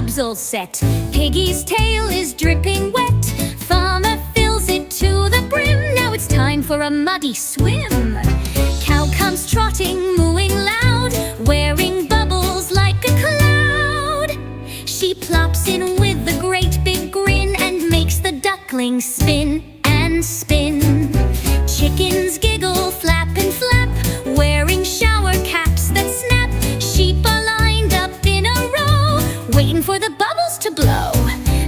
tub's all set. Piggy's tail is dripping wet. Farmer fills it to the brim. Now it's time for a muddy swim. Cow comes trotting, mooing loud, wearing bubbles like a cloud. She plops in with a great big grin and makes the ducklings spin and spin. Chickens giggle, flap and flap, wearing shower caps that snap. Sheep are lined up in a row, waiting for the bubbles to blow.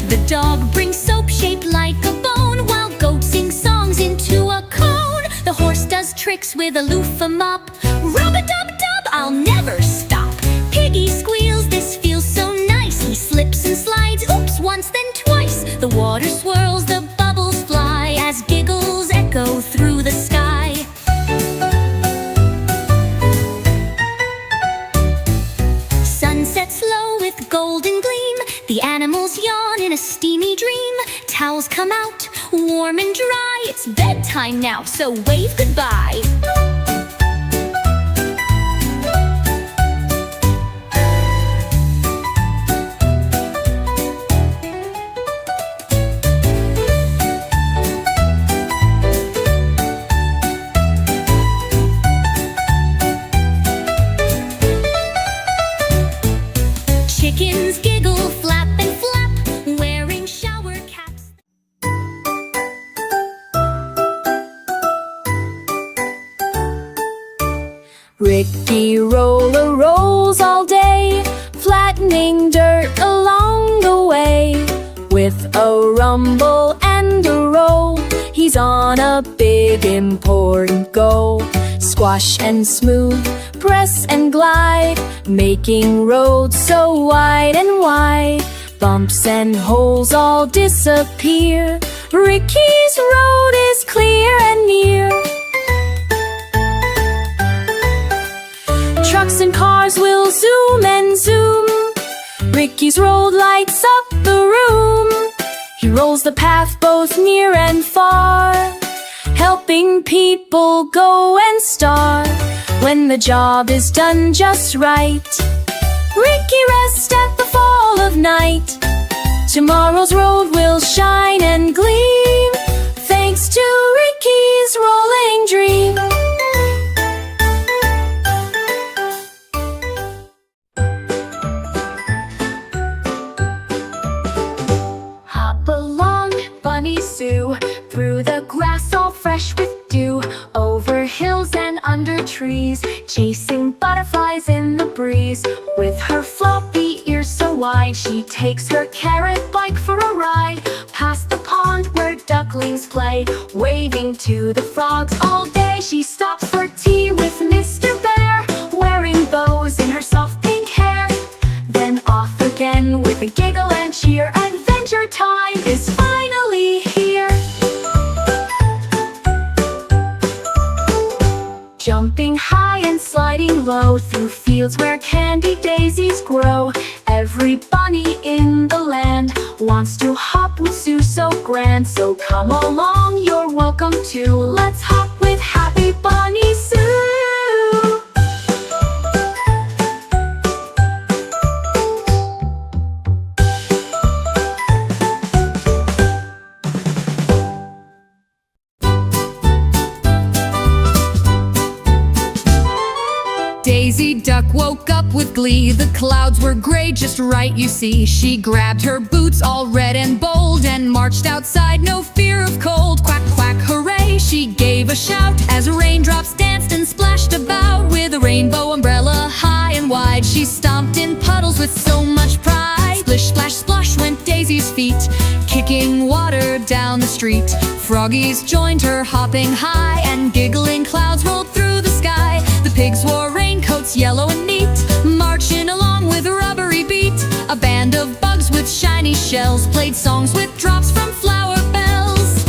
The dog brings soap shaped like a bone, while goats sing songs into a cone. The horse does tricks with a loofah mop. Rub-a-dub-dub, I'll never stop. Piggy squeals, this feels so nice. He slips and slides, oops, once then twice. The water swirls, the bubbles fly, as giggles echo through the sky. Sun sets low with golden gleam. The animals yawn in a steamy dream. Towels come out, warm and dry. It's bedtime now, so wave goodbye. Chickens giggle, flap and flap, wearing shower caps. Ricky Roller rolls all day, flattening dirt along the way. With a rumble and a roll, he's on a big important go. Squash and smooth, press and glide, making roads so wide and wide. Bumps and holes all disappear. Ricky's road is clear and near. Trucks and cars will zoom and zoom. Ricky's road lights up the room. He rolls the path both near and far, helping people go and start. When the job is done just right, Ricky rests at the fall of night. Tomorrow's road will shine and gleam, thanks to Ricky's rolling dream. Hop along, Bunny Sue, through the grass all fresh with dew, over hills and under trees, chasing butterflies in the breeze. With her floppy ears so wide, she takes her carrot bike for a ride. Past the pond where ducklings play, waving to the frogs all day. She stops for tea with Mr. Bear, wearing bows in her soft pink hair. Then off again with a giggle and cheer. Adventure time is finally here. Jumping high and sliding low, through fields where candy daisies grow. Every bunny in the land wants to hop with Sue so grand. So come along, you're welcome to. Let's hop with Happy Bunny Sue. Daisy Duck woke up with glee. The clouds were gray, just right, you see. She grabbed her boots, all red and bold, and marched outside, no fear of cold. Quack, quack, hooray, she gave a shout as raindrops danced and splashed about. With a rainbow umbrella high and wide, she stomped in puddles with so much pride. Splish, splash, splosh went Daisy's feet, kicking water down the street. Froggies joined her, hopping high, and giggling clouds rolled through the sky. The pigs wore raincoats, yellow and neat, marching along with a rubbery beat. A band of bugs with shiny shells played songs with drops from flower bells.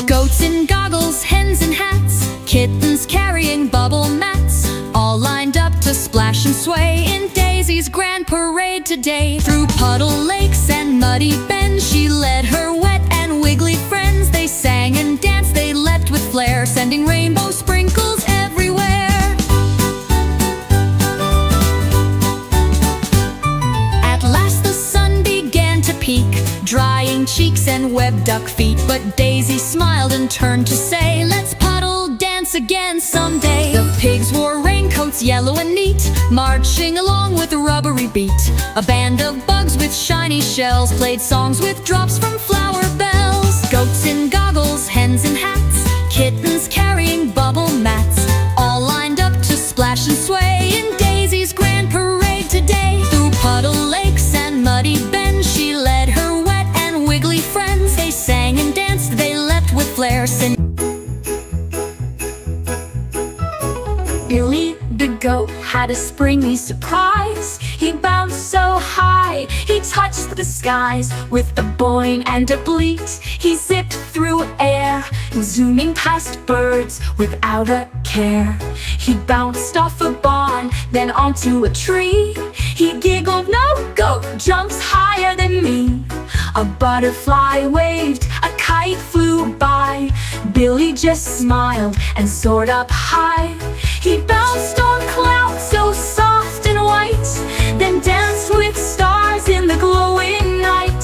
Goats in goggles, hens in hats, kittens carrying bubble mats, all lined up to splash and sway in Daisy's grand parade today. Through puddle lakes and muddy bends, she led her wet and wiggly friends. They sang and danced, they leapt with flair, sending rainbow sprinkles everywhere. duck feet. But Daisy smiled and turned to say, "Let's puddle dance again someday." The pigs wore raincoats yellow and neat, marching along with a rubbery beat. A band of bugs with shiny shells played songs with drops from flower bells. Goats in goggles, hens in hats, kittens carrying bubble mats, all lined up to splash and sway in Daisy's grand parade today. Through puddle lakes and muddy bends, she led her wet and wiggly friends. They sang and danced, they leapt with flair. Billy the goat had a springy surprise. He bounced so high, he touched the skies. With a boing and a bleat, he zipped through air, zooming past birds without a care. He bounced off a barn, then onto a tree. He giggled, "No goat jumps higher than me." A butterfly waved, a kite flew by. Billy just smiled and soared up high. He bounced on clouds so soft and white, then danced with stars in the glowing night.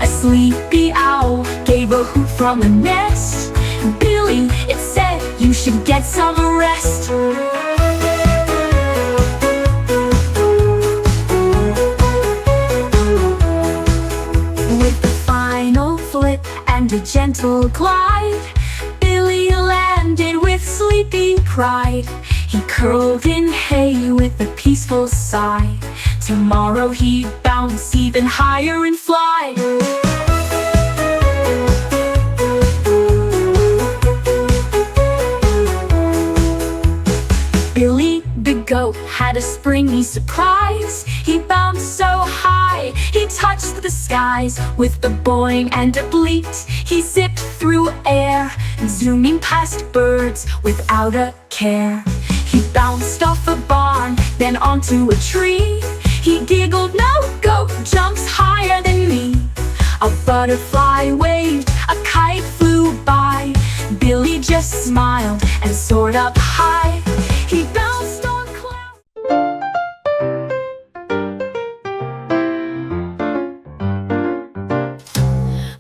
A sleepy owl gave a hoot from the nest. "Billy," it said, "you should get some rest." With the final flip and a gentle glide, Billy landed with sleepy pride. He curled in hay with a peaceful sigh. Tomorrow he'd bounce even higher and fly. Billy the goat had a springy surprise. He bounced so high, he touched the skies. With a boing and a bleat, he zipped through air, zooming past birds without a care. He bounced off a barn, then onto a tree. He giggled, "No goat jumps higher than me." A butterfly waved, a kite flew by. Billy just smiled and soared up high. He bounced on clouds.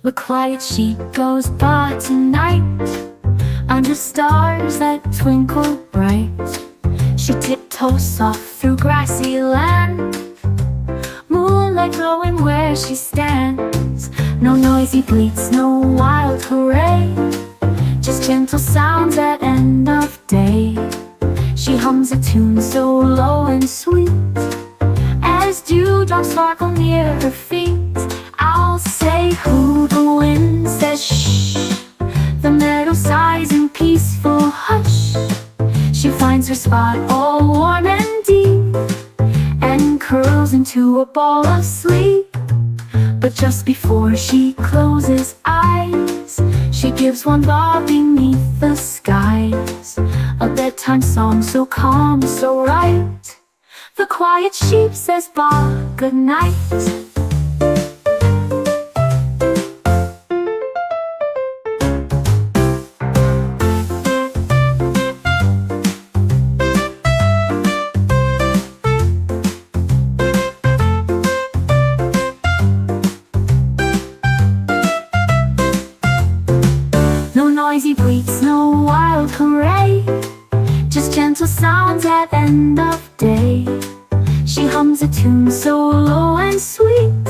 The quiet sheep goes by tonight, under stars that twinkle bright. She tiptoes soft through grassy land, moonlight glowing where she stands. No noisy bleats, no wild hooray, just gentle sounds at end of day. She hums a tune so low and sweet, as dewdrops sparkle near her feet. I'll say who, the wind says shh, the meadow sighs in peaceful hush. She finds her spot all warm and deep, and curls into a ball of sleep. But just before she closes eyes, she gives one bob beneath the skies. A bedtime song so calm, so right. The quiet sheep says "Bah, good night." Noisy bleats, no wild hooray, just gentle sounds at end of day. She hums a tune so low and sweet,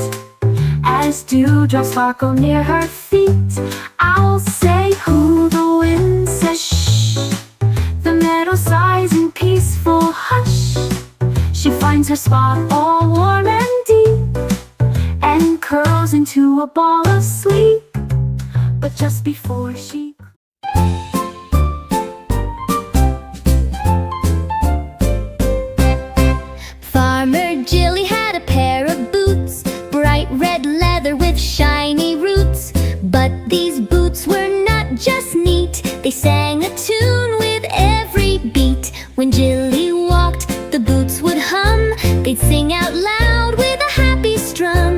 as dewdrops sparkle near her feet. I'll say who, the wind says shh, the meadow sighs in peaceful hush. She finds her spot all warm and deep, and curls into a ball of sleep. But just before she Farmer Jilly had a pair of boots, bright red leather with shiny roots. But these boots were not just neat, they sang a tune with every beat. When Jilly walked, the boots would hum, they'd sing out loud with a happy strum.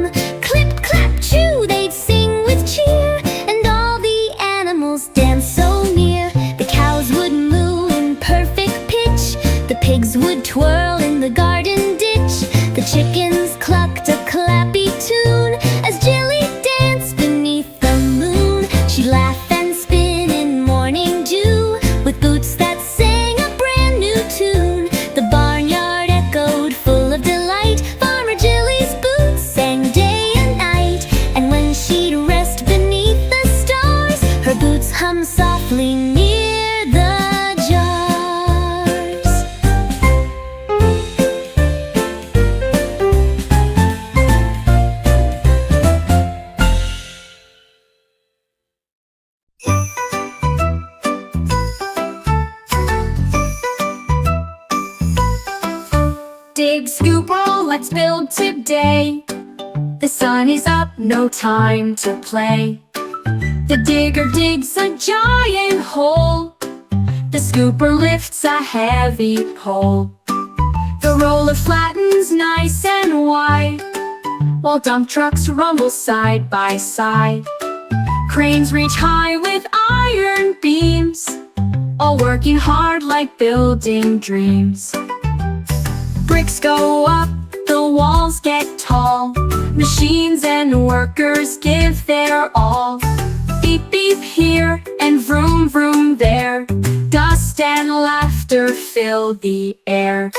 Clip, clap, chew, they'd sing with cheer, and all the animals danced so near. The cows would moo in perfect pitch, the pigs would twirl in the garden ditch. The chickens clucked a clappy tune as Jilly danced beneath the moon. Dig, scoop, roll, let's build today. The sun is up, no time to play. The digger digs a giant hole. The scooper lifts a heavy pole. The roller flattens nice and wide, while dump trucks rumble side by side. Cranes reach high with iron beams, all working hard like building dreams. Bricks go up, the walls get tall. Machines and workers give their all. Beep beep here and vroom vroom there. Dust and laughter fill the air.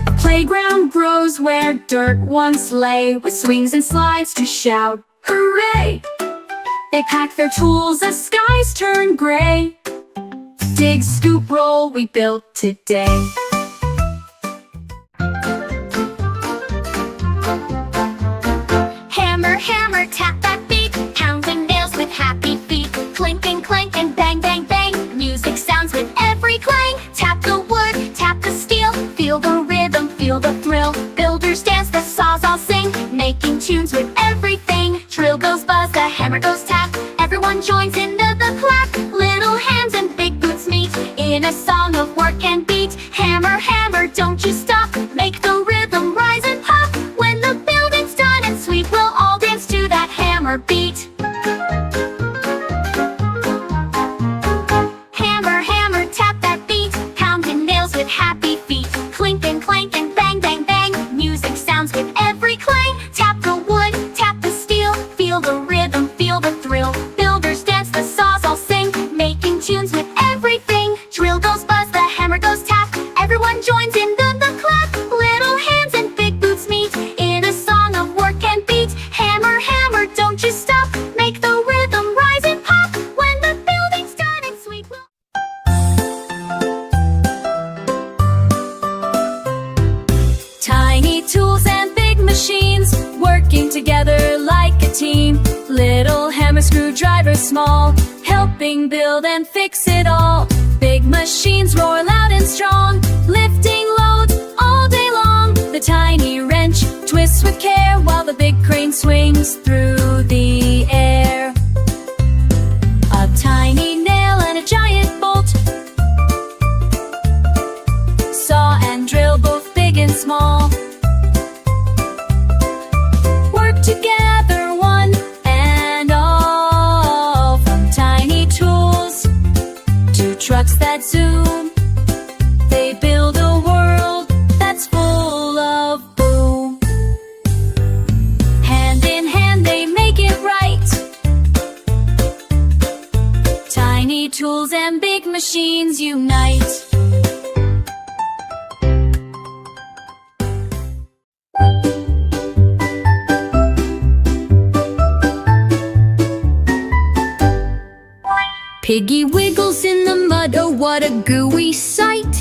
A playground grows where dirt once lay, with swings and slides to shout, hooray! They pack their tools as skies turn gray. Dig, scoop, roll, we built today. Hammer, hammer, tap that beat, pounding nails with happy feet. Clink and clank and bang, bang, bang, music sounds with every clang. Tap the wood, tap the steel, feel the rhythm, feel the thrill. Builders dance, the saws all sing, making tunes with everything. Drill goes buzz, the hammer goes tap, everyone joins in the clap. Little hands and big boots meet in a song of work and beat. Hammer, hammer, don't you stop, make the rhythm rise and pop. When the building's done and sweet, we'll all dance to that hammer beat. Hammer, hammer, tap that beat, pounding nails with happy feet. Clink and clank and bang, bang, bang, music sounds with every clang. Tap the wood, tap the steel, feel the rhythm, feel the thrill. Builders dance, the saws all sing, making tunes with everything. Drill goes buzz, the hammer goes tap, everyone joins in the clap. Little hands and big boots meet in a song of work and beat. Hammer, hammer, don't you stop, make the rhythm rise and pop. When the building's done and sweet, we'll tiny tools and big machines, working together like a team. Little hammer, screwdriver, small, helping build and fix it all. Big machines roar loud and strong, lifting loads all day long. The tiny wrench twists with care, while the big crane swings through the air. A tiny nail and a giant bolt, saw and drill, both big and small, work together one and all. From tiny tools to trucks that zoom, they build a world that's full of boom. Hand in hand they make it right, tiny tools and big machines unite. Piggy wiggles in the mud, oh what a gooey sight.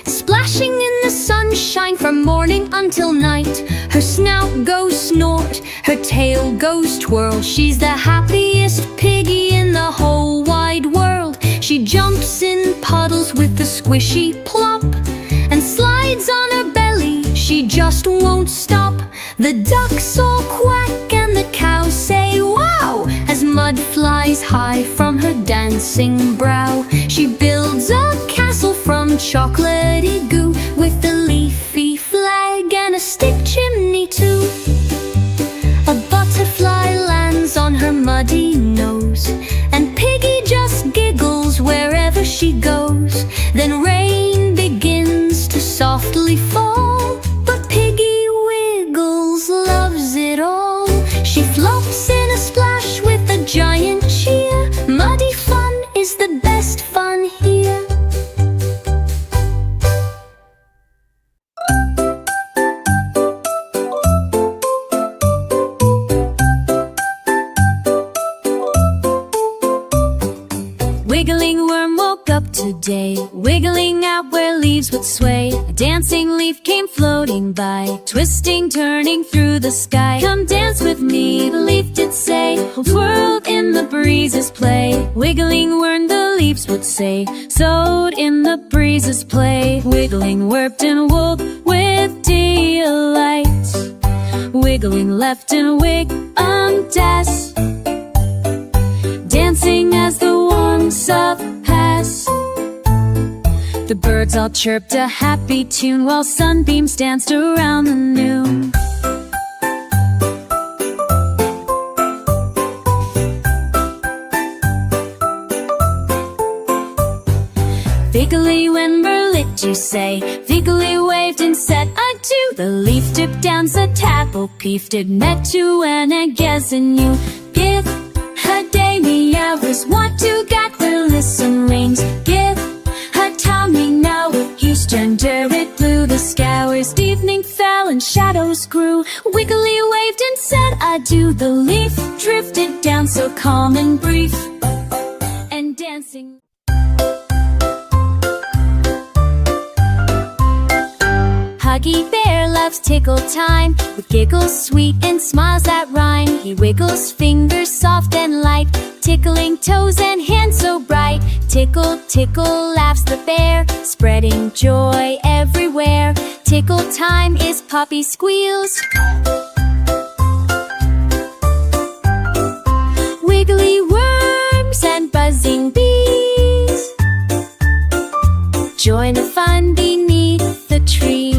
Splashing in the sunshine from morning until night. Her snout goes snort, her tail goes twirl. She's the happiest piggy in the whole wide world. She jumps in puddles with a squishy plop, and slides on her belly, she just won't stop. The ducks all quack and the cows say wow, as mud flies high from her dancing brow. She builds a castle from chocolatey goo, with a leafy flag and a stick chimney too. A butterfly lands on her muddy nose, and Piggy just giggles wherever she goes. Then rain begins to softly fall, but Piggy Wiggles loves it all. She flops in a splash with a giant cheer. Muddy fun is the best fun here. Wiggling worm woke woke up today, wiggling out where leaves would sway. A dancing leaf came floating by, twisting, turning through the sky. Come dance with me, the leaf did say. We'll twirl in the breezes play. Wiggling whirled, the leaves would say. Sewed in the breezes play. Wiggling warped and wooled with delight. Wiggling left and wig undas, dancing as the warm sub pass. The birds all chirped a happy tune while sunbeams danced around the noon. Viggly when lit you say, Viggly waved and said adieu. The leaf dipped down, said tapple peef, did met to and a guess and you give her day me hours, what to got the listen rings. Give her Tommy now with you stranger, it blew the scours. The evening fell and shadows grew. Wiggly waved and said adieu. The leaf drifted down so calm and brief, and dancing. Huggy Bear loves tickle time, with giggles sweet and smiles that rhyme. He wiggles fingers soft and light, tickling toes and hands so bright. Tickle, tickle, laughs the bear, spreading joy everywhere. Tickle time is puppy squeals. Wiggly worms and buzzing bees join the fun beneath the trees.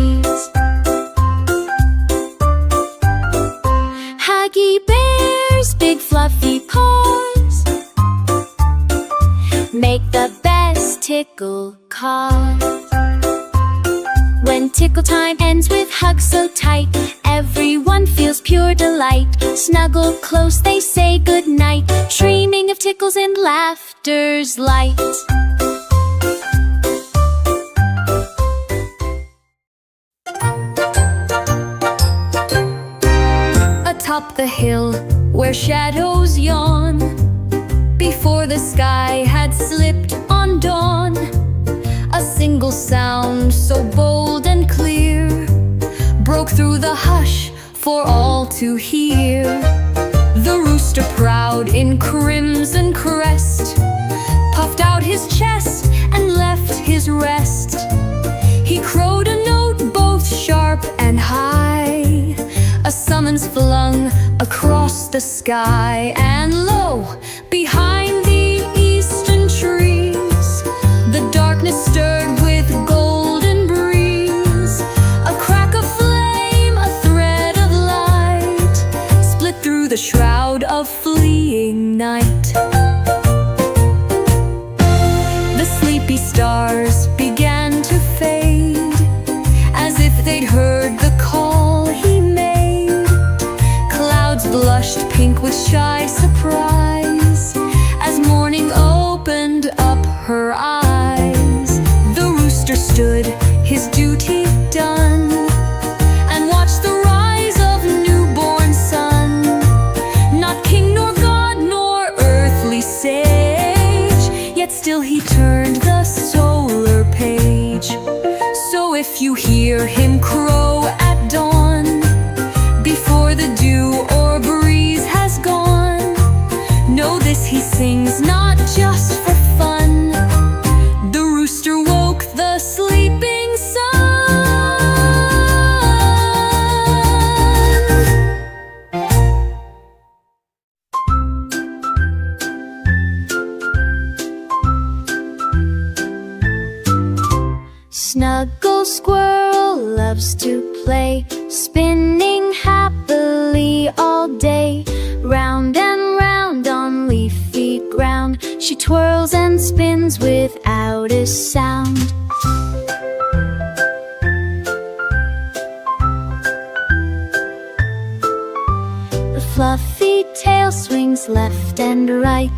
Huggy Bear's big fluffy paws make the best tickle cause. When tickle time ends with hugs so tight, everyone feels pure delight. Snuggle close, they say goodnight, dreaming of tickles and laughter's light. Atop the hill where shadows yawn, before the sky had slipped on dawn, a single sound so bold and clear broke through the hush for all to hear. The rooster, proud in crimson crest, puffed out his chest and left his rest. He crowed a note both sharp and high, a summons flung across the sky. And lo, behind the eastern trees, the darkness stirred with golden breeze. A crack of flame, a thread of light, split through the shroud of fleeing night. The sleepy stars began to fade, as if they'd heard the call he made. Clouds blushed pink with shy surprise as morning opened up her eyes. The rooster stood, his duty done, and watched the rise of newborn sun. Not king nor god nor earthly sage, yet still he turned the solar page. So if you hear him crow at dawn, before the dew or breeze has gone, know this, he sings not just for fun. The rooster woke the sleeping sun. Snuggle Squirrel loves to play, spinning happily all day. Round and round on leafy ground, she twirls and spins without a sound. The fluffy tail swings left and right,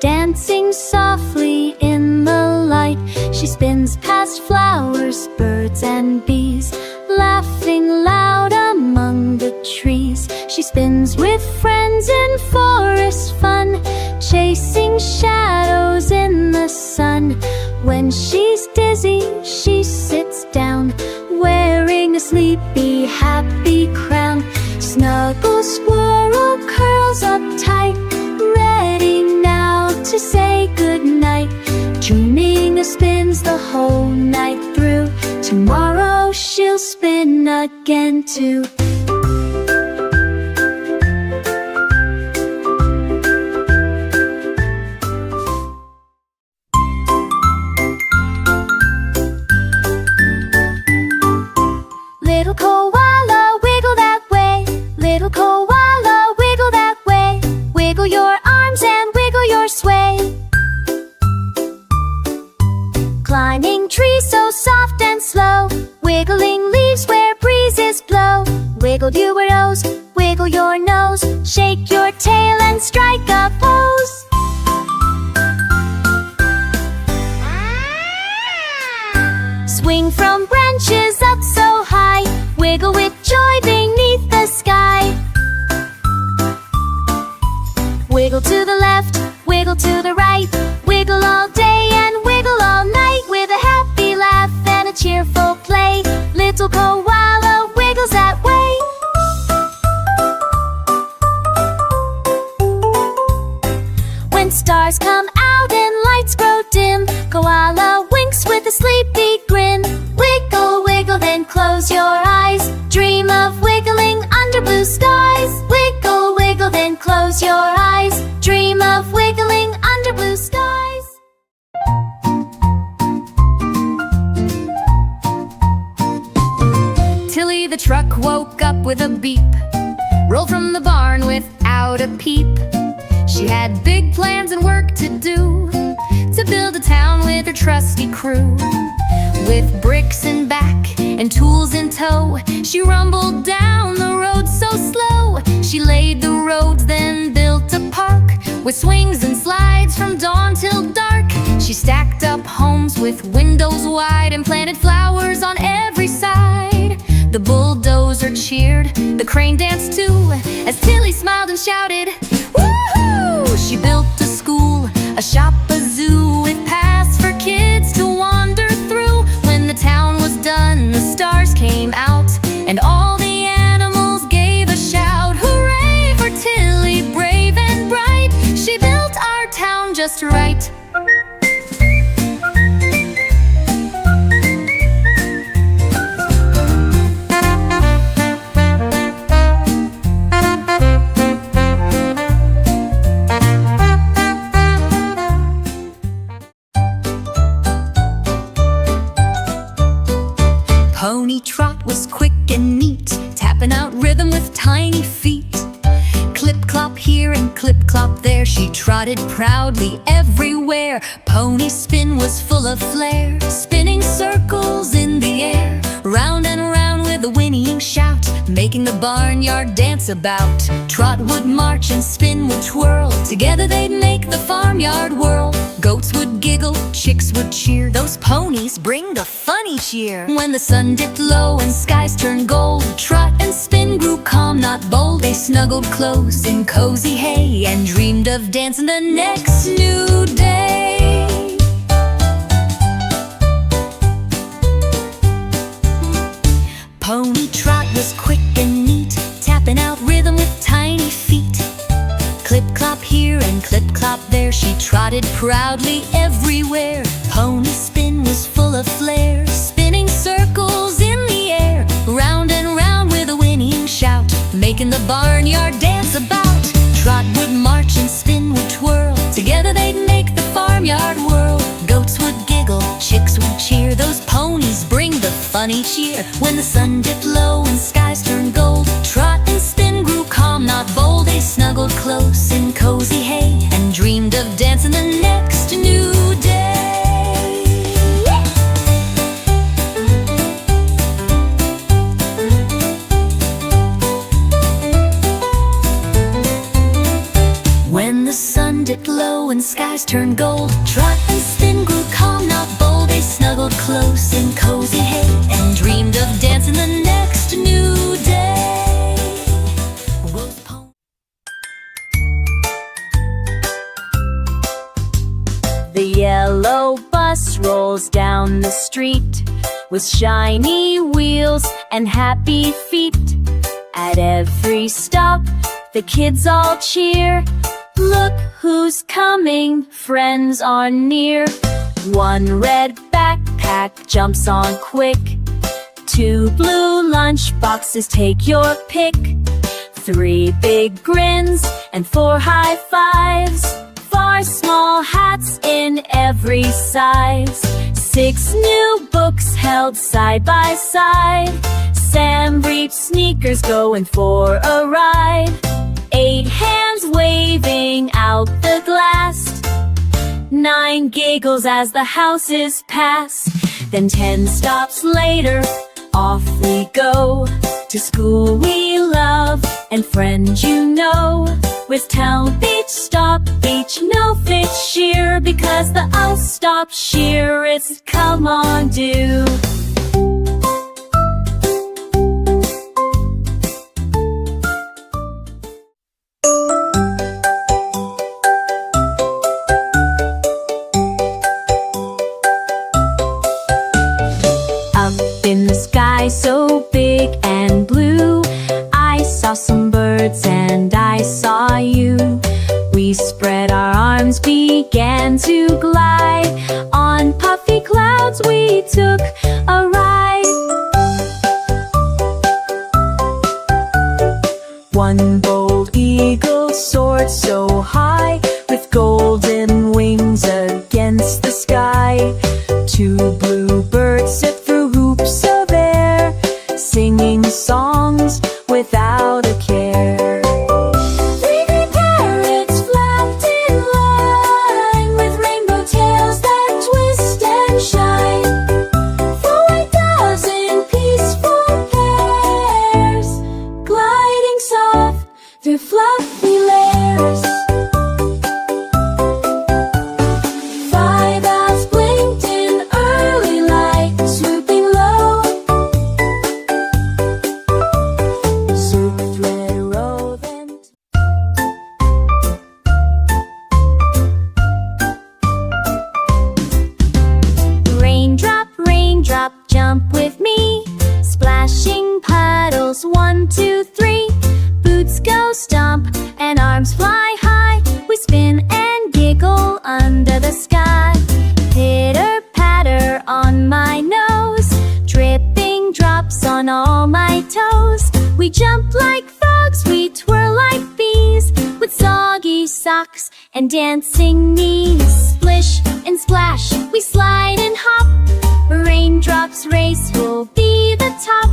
dancing softly in the light. She spins past flowers, birds and bees, laughing loud among the trees. She spins with friends in forest fun, chasing shadows in the sun. When she's dizzy, she sits down, wearing a sleepy, happy crown. Snuggle squirrel curls up tight, ready now to say goodnight. Dreaming of spins the whole night through. Tomorrow she'll spin again too. Little koala, wiggle that way. Little koala, wiggle that way. Wiggle your arms and wiggle your sway. Climbing trees so soft and slow, wiggling leaves where breezes blow. Wiggle your nose, wiggle your nose, shake your tail and strike a pose. Swing from branches up so high, wiggle with joy beneath the sky. Wiggle to the left, wiggle to the right, wiggle all day and wiggle all night. With a happy laugh and a cheerful play, little koala wiggles that way. When stars come out and lights grow dim, koala winks with a sleepy grin. Wiggle, wiggle, then close your eyes. Dream of wiggling under blue skies. Wiggle, wiggle, then close your eyes. Dream of wiggling under blue skies. Tilly the truck woke up with a beep, rolled from the barn without a peep. She had big plans and work to do, to build a town with her trusty crew. With bricks in back and tools in tow, she rumbled down the road so slow. She laid the roads, then built a park with swings and slides from dawn till dark. She stacked up homes with windows wide and planted flowers on every side. The bulldozer cheered, the crane danced too, as Tilly smiled and shouted, "Woohoo!" She built a school, a shop, a zoo, with paths for kids to wander through. When the town was done, the stars came out, and all the animals gave a shout. Hooray for Tilly, brave and bright! She built our town just right. Pony Trot was quick and neat, tapping out rhythm with tiny feet. Clip-clop here and clip-clop there, she trotted proudly everywhere. Pony Spin was full of flair, spinning circles in the air. Round and round with a whinnying shout, making the barnyard dance about. Trot would march and Spin would twirl, together they'd make the farmyard whirl. Goats would giggle, chicks would cheer, those ponies bring the funny cheer. When the sun dipped low and skies turned gold, Trot and Spin grew calm, not bold. They snuggled close in cozy hay and dreamed of dancing the next new day. Pony Trot was quick and neat, tapping out rhythm with tiny feet. Clip-clop here and clip-clop there, she trotted proudly everywhere. Pony Spin was full of flair, spinning circles in the air. Round and round with a whinnying shout, making the barnyard dance about. Trot would march and Spin would twirl, together they'd make the farmyard whirl. Goats would giggle, chicks would cheer, those ponies bring the funny cheer. When the sun dipped low and skies turned gold, Trot and Spin grew calm, not bold. They snuggled close in cozy hay and dreamed of dancing the next new day. When the sun dipped low and skies turned gold, Trot and Spin grew calm, not bold. They snuggled close in cozy hay and dreamed of dancing the next new day. The yellow bunny bus rolls down the street with shiny wheels and happy feet. At every stop, the kids all cheer. Look who's coming, friends are near. One red backpack jumps on quick. 2 blue lunch boxes, take your pick. 3 big grins and 4 high fives. 4 small hats in every size. 6 new books held side by side. Sam reached sneakers going for a ride. 8 hands waving out the glass. 9 giggles as the houses pass. Then 10 stops later, off we go to school we love and friends you know. With town beach, stop beach, no fit sheer, because the I'll stop sheer, it's come on do. In the sky so big and blue, I saw some birds and I saw you. We spread our arms, began to glide. On puffy clouds we took a ride. One bold eagle soared so high, with golden wings against the sky. 2 blue birds sit through hoops of air, singing songs without a care. 3 green parrots flapped in line, with rainbow tails that twist and shine. 4 white doves in peaceful pairs, gliding soft through fluffy layers. 5 owls blinked in early light, swooping low. Swooped red rodent. Raindrop, raindrop, jump with me. Splashing puddles, 1, 2, 3. Boots go stomp and arms fly high. We spin and giggle under the sky. Pitter patter on my nose, dripping drops on all my toes. We jump like frogs, we twirl like bees, with soggy socks and dancing knees. Splish and splash, we slide and hop. Raindrops race, we'll be the top.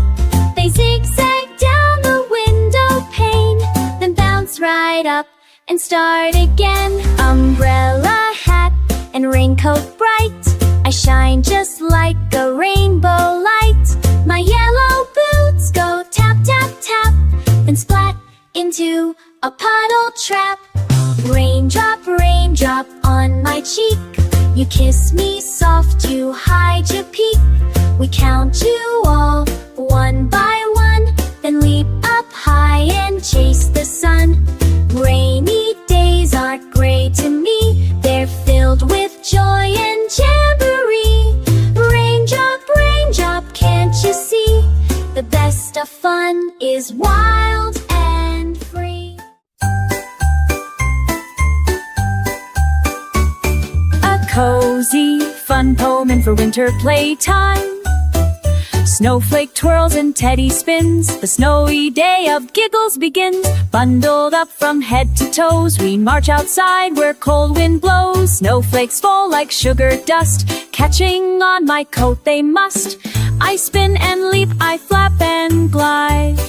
They zigzag down the window pane, then bounce right up and start again. Umbrella, hat, and raincoat bright, I shine just like a rainbow light. My yellow boots go tap, tap, tap, then splat into a puddle trap. Raindrop, raindrop on my cheek, you kiss me soft, you hide your peak. We count you all, 1 by 1, then leap up high and chase the sun. Rainy days aren't gray to me, they're filled with joy and jamboree. Raindrop, raindrop, can't you see? The best of fun is wild and free. A cozy, fun poem in for winter playtime. Snowflake twirls and Teddy spins, the snowy day of giggles begins. Bundled up from head to toes, we march outside where cold wind blows. Snowflakes fall like sugar dust, catching on my coat they must. I spin and leap, I flap and glide.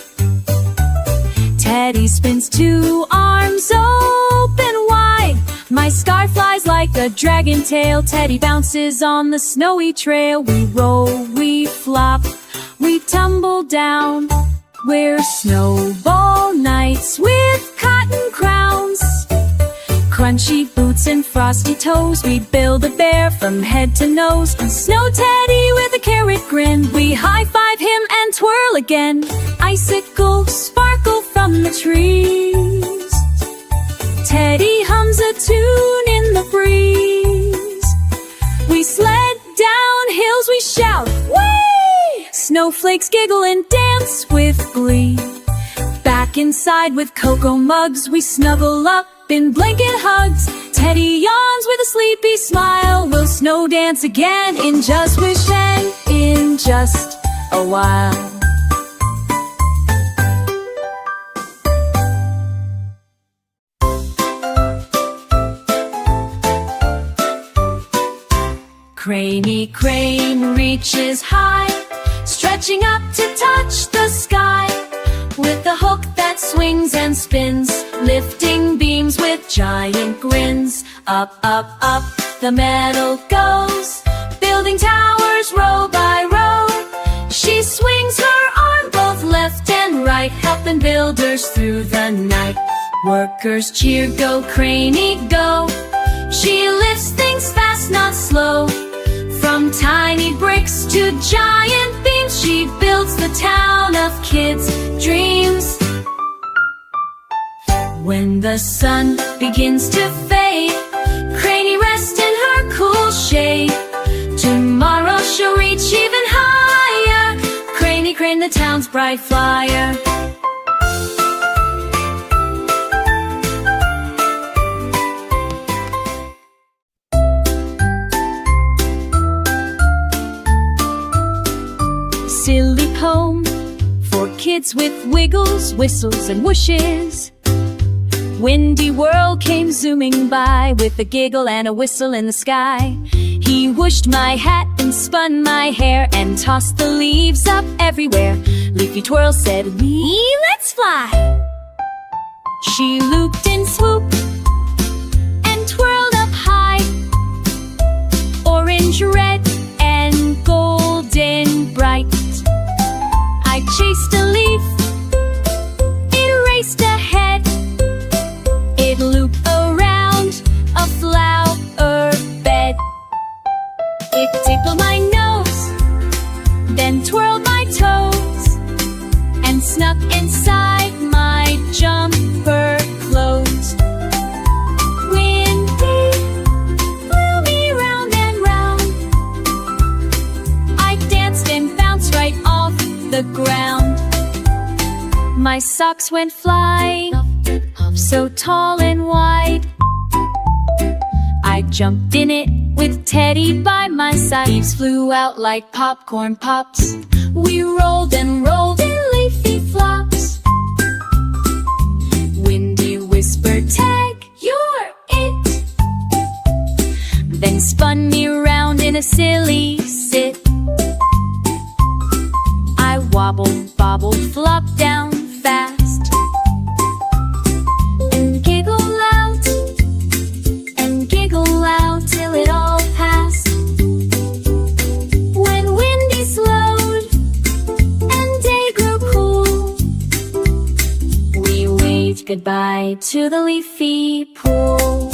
Teddy spins 2 arms open wide. My scarf flies like a dragon tail. Teddy bounces on the snowy trail. We roll, we flop, we tumble down. We're snowball knights with cotton crowns. Crunchy boots and frosty toes, we build a bear from head to nose. Snow Teddy with a carrot grin, we high-five him and twirl again. Icicles sparkle from the trees. Teddy hums a tune in the breeze. We sleigh snowflakes giggle and dance with glee. Back inside with cocoa mugs, we snuggle up in blanket hugs. Teddy yawns with a sleepy smile. We'll snow dance again in just wish and in just a while. Craney crane reaches high, stretching up to touch the sky. With a hook that swings and spins, lifting beams with giant grins. Up, up, up, the metal goes, building towers row by row. She swings her arm both left and right, helping builders through the night. Workers cheer, go Craney, go. She lifts things fast, not slow. From tiny bricks to giant beams, she builds the town of kids' dreams. When the sun begins to fade, Craney rests in her cool shade. Tomorrow she'll reach even higher. Craney crane, the town's bright flyer. Silly poem for kids with wiggles, whistles, and whooshes. Windy Whirl came zooming by with a giggle and a whistle in the sky. He whooshed my hat and spun my hair and tossed the leaves up everywhere. Leafy Twirl said, "Wee, let's fly!" She looped and swooped and twirled up high. Orange, red, and golden bright. I chased a leaf, it raced ahead. It looped around a flower bed. It tickled my nose, then twirled my toes, and snuck inside my jumper clothes. Windy blew me round and round. I danced and bounced right off the ground. My socks went flying, so tall and wide. I jumped in it with Teddy by my side. Leaves flew out like popcorn pops. We rolled and rolled in leafy flops. Windy whispered, "Tag, you're it." Then spun me around in a silly sit. I wobbled, bobbled, flopped down fast, and giggle out till it all passed. When Windy slowed and day grew cool, we waved goodbye to the leafy pool.